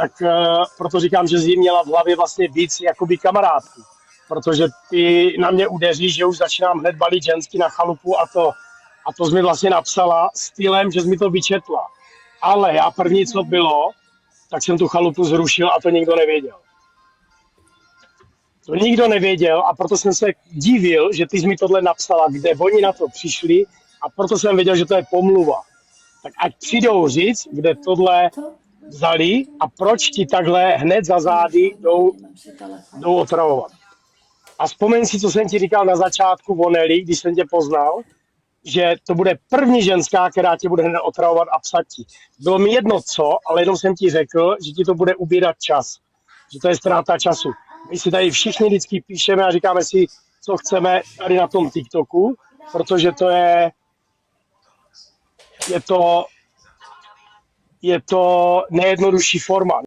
tak proto říkám, že jsi měla v hlavě vlastně víc jakoby kamarádku. Protože ty na mě udeříš, že už začínám hned balit žensky na chalupu a to jsi mi vlastně napsala stylem, že jsi mi to vyčetla. Ale já první, co bylo, tak jsem tu chalupu zrušil a to nikdo nevěděl. To nikdo nevěděl a proto jsem se divil, že ty jsi mi tohle napsala, kde oni na to přišli a proto jsem věděl, že to je pomluva. Tak ať přijdou říct, kde tohle vzali a proč ti takhle hned za zády jdou otravovat. A vzpomeň si, co jsem ti říkal na začátku o Nelly, když jsem tě poznal, že to bude první ženská, která tě bude hned otravovat a psat ti. Bylo mi jedno co, ale jenom jsem ti řekl, že ti to bude ubírat čas. Že to je ztráta času. My si tady všichni vždycky píšeme a říkáme si, co chceme tady na tom TikToku, protože je to nejjednodušší forma.